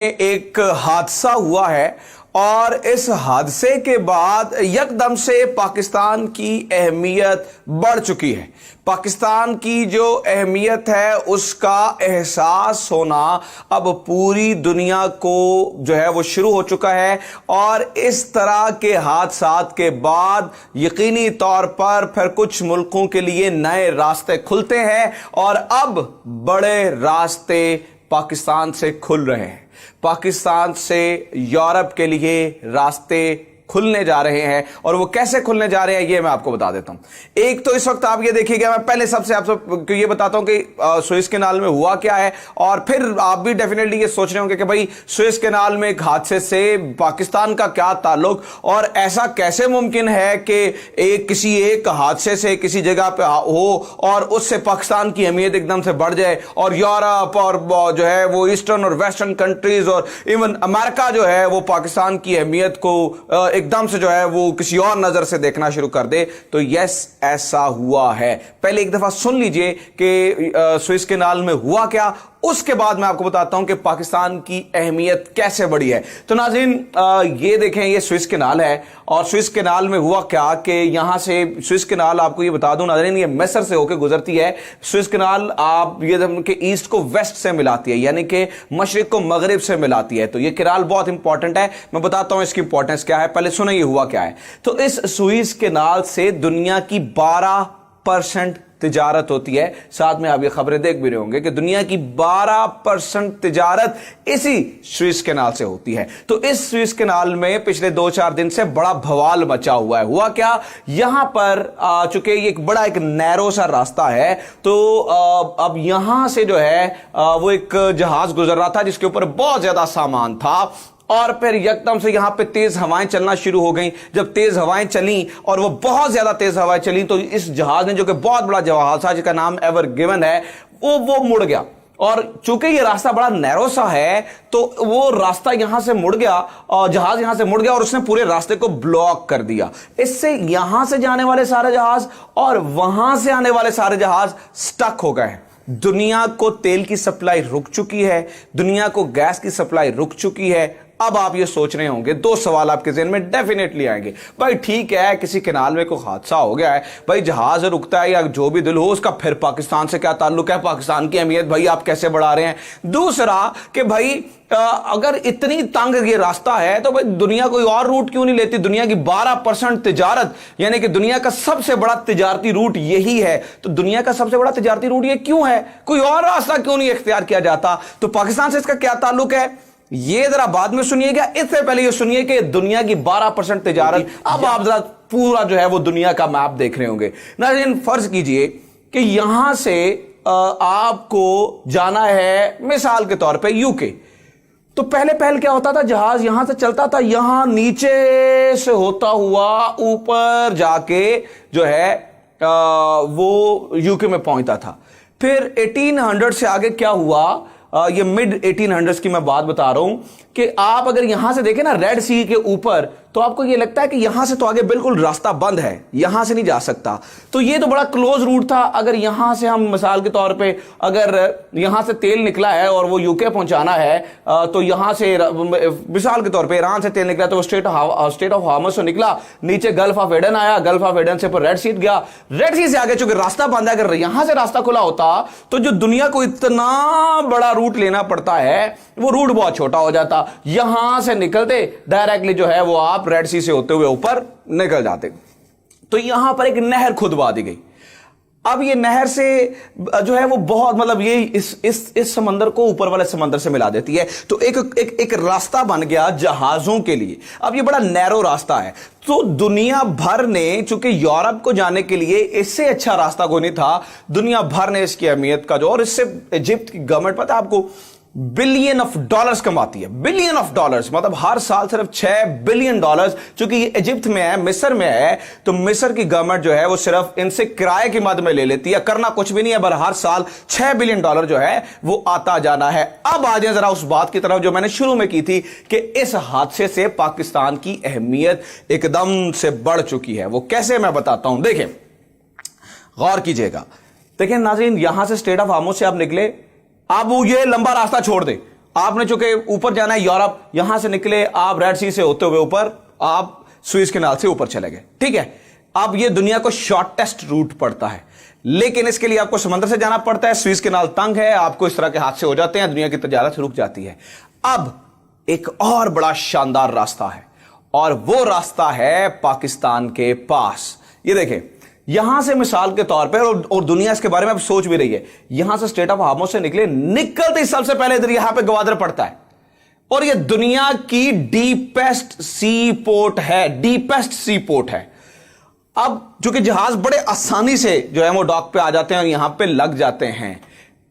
एक हादसा हुआ है और इस हादसे के बाद यकदम से पाकिस्तान की अहमियत बढ़ चुकी है। पाकिस्तान की जो अहमियत है उसका एहसास होना अब पूरी दुनिया को जो है वो शुरू हो चुका है और इस तरह के हादसात के बाद यकीनी तौर पर फिर कुछ मुल्कों के लिए नए रास्ते खुलते हैं और अब बड़े रास्ते पाकिस्तान से खुल रहे हैं। पाकिस्तान से यूरोप के लिए रास्ते खुलने जा रहे हैं और वो कैसे खुलने जा रहे हैं ये मैं आपको बता देता हूं। एक तो इस वक्त आप ये देखिएगा, मैं पहले सबसे आपको ये बताता हूं कि सुएज कैनाल में हुआ क्या है और फिर आप भी डेफिनेटली ये सोच रहे होंगे कि भाई सुएज कैनाल में एक हादसे से पाकिस्तान का क्या ताल्लुक और ऐसा कैसे मुमकिन है कि किसी एक हादसे से किसी जगह पे हो और उससे पाकिस्तान की अहमियत एकदम से बढ़ जाए और यूरोप और जो है वो ईस्टर्न और वेस्टर्न कंट्रीज और इवन अमेरिका जो है वो पाकिस्तान की अहमियत को एकदम से जो है वो किसी और नजर से देखना शुरू कर दे। तो यस, ऐसा हुआ है। पहले एक दफा सुन लीजिए कि सुएज कैनाल में हुआ क्या, उसके बाद मैं आपको बताता हूं कि पाकिस्तान की अहमियत कैसे बढ़ी है। तो नाज़रीन ये देखें, ये सुएज कैनाल है और सुएज कैनाल में हुआ क्या कि यहां से सुएज कैनाल, आपको ये बता दूं नाज़रीन, ये मिस्र से होकर गुजरती है। सुएज कैनाल आप ये कि ईस्ट को वेस्ट से मिलाती है, यानी कि मशरिक को मगरिब से मिलाती है। तो ये कैनाल बहुत इंपॉर्टेंट है, मैं बताता हूं इसकी इंपॉर्टेंस क्या है। पहले सुनो ये हुआ क्या है। तो इस सुएज कैनाल से दुनिया की 12% तिजारत होती है। साथ में आप ये खबरें देख भी रहे होंगे कि दुनिया की 12% तिजारत इसी सुएज कैनाल से होती है। तो इस सुएज कैनाल में पिछले 2-4 दिन से बड़ा बवाल मचा हुआ है। हुआ क्या, यहां पर चूंकि ये एक नैरो सा रास्ता है, तो अब यहां से जो है वो एक जहाज गुजर रहा था जिसके ऊपर बहुत ज्यादा सामान था और फिर यकदम से यहां पे तेज हवाएं चलना शुरू हो गई। जब तेज हवाएं चली और वो बहुत ज्यादा तेज हवाएं चली तो इस जहाज ने, जो कि बहुत बड़ा जहाज था जिसका नाम एवर गिवन है, वो मुड़ गया। और चूंकि ये रास्ता बड़ा नैरो सा है तो वो रास्ता यहां से मुड़ गया और जहाज यहां से मुड़ गया और उसने पूरे रास्ते को ब्लॉक कर दिया। इससे यहां से जाने वाले सारे जहाज और वहां से आने वाले सारे जहाज स्टक हो गए। दुनिया को तेल की सप्लाई रुक चुकी है, दुनिया को गैस की सप्लाई रुक चुकी है। अब आप ये सोच रहे होंगे, दो सवाल आपके ज़हन में डेफिनेटली आएंगे। भाई ठीक है, किसी कैनाल में कोई हादसा हो गया है, भाई जहाज रुकता है या जो भी दिल हो उसका फिर पाकिस्तान से क्या ताल्लुक है, पाकिस्तान की अहमियत भाई आप कैसे बढ़ा रहे हैं। दूसरा कि भाई अगर इतनी तंग ये रास्ता है तो भाई दुनिया कोई और रूट क्यों नहीं लेती। दुनिया की 12% तिजारत, यानी कि दुनिया का सबसे बड़ा तिजारती रूट यही है। तो दुनिया का सबसे बड़ा तिजारती रूट ये क्यों है, कोई और रास्ता क्यों नहीं इख्तियार किया जाता। तो पाकिस्तान से इसका क्या ताल्लुक है ये जरा बाद में सुनिएगा। इससे पहले ये सुनिए कि दुनिया की 12% तिजारत, अब आप जरा पूरा जो है वो दुनिया का मैप देख रहे होंगे। नाज़रीन फर्ज कीजिए कि यहां से आपको जाना है मिसाल के तौर पे यूके। तो पहले क्या होता था, जहाज यहां से चलता था, यहां नीचे से होता हुआ ऊपर जाके जो है वो यूके में पहुंचता था। फिर 1800 से आगे क्या हुआ, ये मिड 1800s की मैं बात बता रहा हूं कि आप अगर यहां से देखें ना रेड सी के ऊपर, तो आपको ये लगता है कि यहां से तो आगे बिल्कुल रास्ता बंद है, यहां से नहीं जा सकता। तो ये तो बड़ा क्लोज रूट था। अगर यहां से हम मिसाल के तौर पे अगर यहां से तेल निकला है और वो यूके पहुंचाना है, तो यहां से मिसाल के तौर पे ईरान से तेल निकला तो वो स्टेट ऑफ हार्मस से निकला, नीचे गल्फ ऑफ एडन आया, गल्फ ऑफ एडन से रेड सी गया, रेड सी से आगे चूंकि रास्ता बंद है, अगर यहां से रास्ता खुला होता तो जो दुनिया को इतना बड़ा रूट लेना पड़ता है वो रूट बहुत छोटा हो जाता। यहां से निकलते डायरेक्टली जो है वो आप रेड सी से होते हुए ऊपर निकल जाते। तो यहां पर एक नहर खुदवा दी गई। अब ये नहर से जो है वो बहुत मतलब ये इस समंदर को ऊपर वाले समंदर से मिला देती है। तो एक रास्ता बन गया जहाजों के लिए। अब ये बड़ा नैरो रास्ता है। तो दुनिया भर ने, चूंकि यूरोप को जाने के लिए इससे अच्छा रास्ता कोई नहीं था, दुनिया भर ने इसकी अहमियत का जो, और इससे इजिप्ट की गवर्नमेंट पता है आपको बिलियन ऑफ डॉलर्स कमाती है। बिलियन ऑफ डॉलर्स मतलब हर साल सिर्फ $6 बिलियन। चूंकि ये इजिप्ट में है, मिस्र में है, तो मिस्र की गवर्नमेंट जो है वो सिर्फ इनसे किराए की मद में ले लेती है, करना कुछ भी नहीं है, पर हर साल $6 बिलियन जो है वो आता जाना है। अब आ जाए जरा उस बात की तरफ जो मैंने शुरू में की थी कि इस हादसे से पाकिस्तान की अहमियत एकदम से बढ़ चुकी है। वो कैसे, मैं बताता हूं, देखें गौर कीजिएगा। देखिए नाज़रीन, यहां से स्टेट ऑफ हार्मस से आप निकले, अब वो ये लंबा रास्ता छोड़ दे, आपने चूंकि ऊपर जाना है यूरोप, यहां से निकले आप रेड सी से होते हुए ऊपर आप सुएज कैनाल से ऊपर चले गए, ठीक है। अब ये दुनिया को शॉर्टेस्ट रूट पड़ता है, लेकिन इसके लिए आपको समंदर से जाना पड़ता है। सुएज कैनाल तंग है, आपको इस तरह के हादसे हो जाते हैं, दुनिया की तजारत रुक जाती है। अब एक और बड़ा शानदार रास्ता है, और वो रास्ता है पाकिस्तान के पास। ये देखें, यहां से मिसाल के तौर पर, और दुनिया इसके बारे में अब सोच भी रही है, यहां से स्ट्रेट ऑफ हार्मोज से निकलते सबसे पहले इधर यहां पे ग्वादर पड़ता है, और ये दुनिया की डीपेस्ट सी पोर्ट है, डीपेस्ट सी पोर्ट है। अब चूंकि जहाज बड़े आसानी से जो है वो डॉक पे आ जाते हैं और यहां पे लग जाते हैं,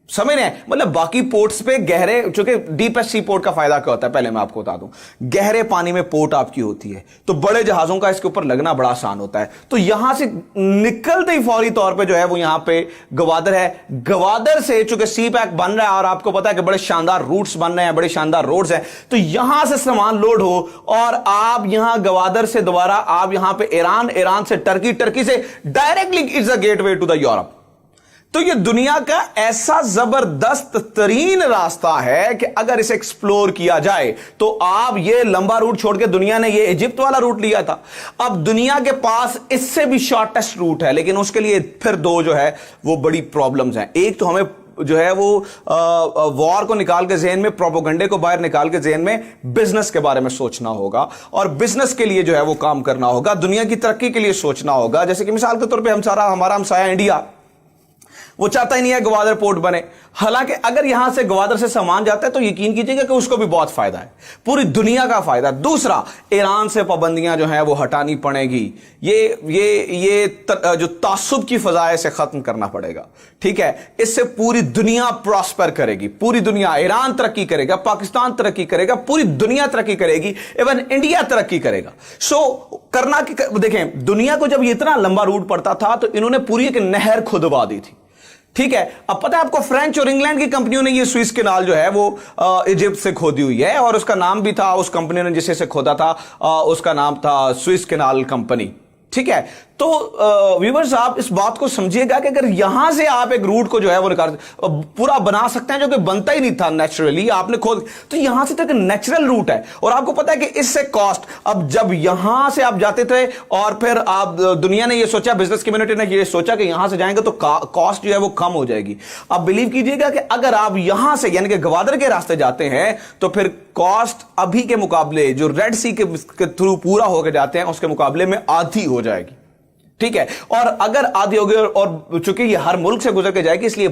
समझ रहे हैं, मतलब बाकी पोर्ट्स पे गहरे, चूंकि डीपेस्ट सी पोर्ट का फायदा क्या होता है पहले मैं आपको बता दूं, गहरे पानी में पोर्ट आपकी होती है, तो बड़े जहाजों का इसके ऊपर लगना बड़ा आसान होता है। तो यहां से निकलते ही फौरी तौर पे जो है वो यहां पे ग्वादर है। ग्वादर से चूंकि सी पैक बन रहा है और आपको पता है कि बड़े शानदार रूट्स बन रहे हैं, बड़े शानदार रोड्स हैं, तो यहां से सामान लोड हो और आप यहां ग्वादर से दोबारा आप यहां पे ईरान, ईरान से टर्की, टर्की से directly it's a gateway to the Europe. तो ये दुनिया का ऐसा जबरदस्त तरीन रास्ता है कि अगर इसे एक्सप्लोर किया जाए तो आप, ये लंबा रूट छोड़ के दुनिया ने ये इजिप्ट वाला रूट लिया था, अब दुनिया के पास इससे भी शॉर्टेस्ट रूट है, लेकिन उसके लिए फिर दो जो है वो बड़ी प्रॉब्लम्स हैं। एक तो हमें जो है वो वॉर को निकाल के ज़हन में, प्रोपोगंडे को बाहर निकाल के ज़हन में बिजनेस के बारे में सोचना होगा, और बिजनेस के लिए जो है वो काम करना होगा, दुनिया की तरक्की के लिए सोचना होगा। जैसे कि मिसाल के तौर पे हमारा हमसाया इंडिया, वो चाहता ही नहीं है ग्वादर पोर्ट बने, हालांकि अगर यहां से ग्वादर से सामान जाता है तो यकीन कीजिएगा कि उसको भी बहुत फायदा है, पूरी दुनिया का फायदा। दूसरा, ईरान से पाबंदियां जो हैं वो हटानी पड़ेगी, ये जो तासुब की फजाए से खत्म करना पड़ेगा, ठीक है। इससे पूरी दुनिया प्रॉस्पर करेगी, पूरी दुनिया, ईरान तरक्की करेगा, पाकिस्तान तरक्की करेगा, पूरी दुनिया तरक्की करेगी, इवन इंडिया तरक्की करेगा। करना कि देखें, दुनिया को जब ये इतना लंबा रूट पड़ता था तो इन्होंने पूरी एक नहर खुदवा दी थी, ठीक है। अब पता है आपको, फ्रेंच और इंग्लैंड की कंपनियों ने ये सुएज कैनाल जो है वो इजिप्ट से खोदी हुई है, और उसका नाम भी था, उस कंपनी ने जिसे से खोदा था उसका नाम था सुएज कैनाल कंपनी, ठीक है। तो व्यूअर्स, आप इस बात को समझिएगा कि अगर यहां से आप एक रूट को जो है वो निकाल पूरा बना सकते हैं, जो कि बनता ही नहीं था नेचुरली, आपने खोद, तो यहां से तो एक नेचुरल रूट है। और आपको पता है कि इससे कॉस्ट, अब जब यहां से आप जाते थे और फिर आप, दुनिया ने ये सोचा, बिजनेस कम्युनिटी ने ये सोचा कि यहां से जाएंगे तो कॉस्ट जो है वो कम हो जाएगी। अब बिलीव कीजिएगा कि अगर आप यहां से यानी कि ग्वादर के रास्ते जाते हैं तो फिर कॉस्ट अभी के मुकाबले, जो रेड सी के थ्रू पूरा होकर जाते हैं, उसके मुकाबले में आधी हो जाएगी, ठीक है। और अगर आदि हो गए, और चूंकि ये हर मुल्क से गुजर के जाएगी, इसलिए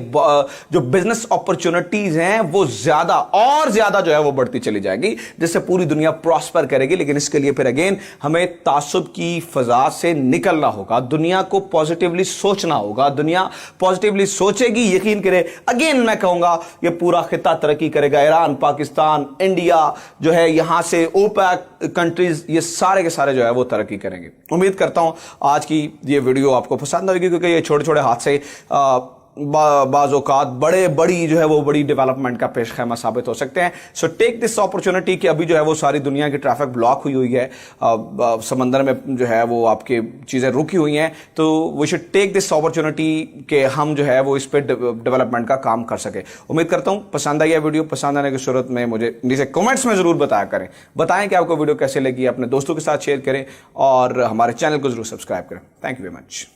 जो बिजनेस अपॉर्चुनिटीज हैं वो ज्यादा और ज्यादा जो है वो बढ़ती चली जाएगी, जिससे पूरी दुनिया प्रॉस्पर करेगी। लेकिन इसके लिए फिर अगेन हमें तासुब की फजा से निकलना होगा, दुनिया को पॉजिटिवली सोचना होगा, दुनिया पॉजिटिवली सोचेगी, यकीन करे। अगेन मैं कहूंगा ये पूरा खिता तरक्की करेगा, ईरान, पाकिस्तान, इंडिया जो है, यहां से ओपेक कंट्रीज, ये सारे के सारे जो है वो तरक्की करेंगे। उम्मीद करता हूं आज की ये वीडियो आपको पसंद आएगी, क्योंकि ये छोटे छोटे हादसे बाज़ औक़ात बड़ी जो है वो बड़ी डेवलपमेंट का पेश खैमा साबित हो सकते हैं। सो टेक दिस अपॉर्चुनिटी कि अभी जो है वो सारी दुनिया की ट्रैफिक ब्लॉक हुई है, समंदर में जो है वो आपकी चीज़ें रुकी हुई हैं, तो we should take this opportunity कि हम जो है वो इस पर डेवलपमेंट का काम कर सके। उम्मीद करता हूँ पसंद आई है वीडियो। पसंद आने की सूरत में मुझे नीचे कमेंट्स में ज़रूर बताया करें, बताएं कि आपको वीडियो कैसे लगी, अपने दोस्तों के साथ शेयर करें और हमारे चैनल को ज़रूर सब्सक्राइब करें। Thank you very much.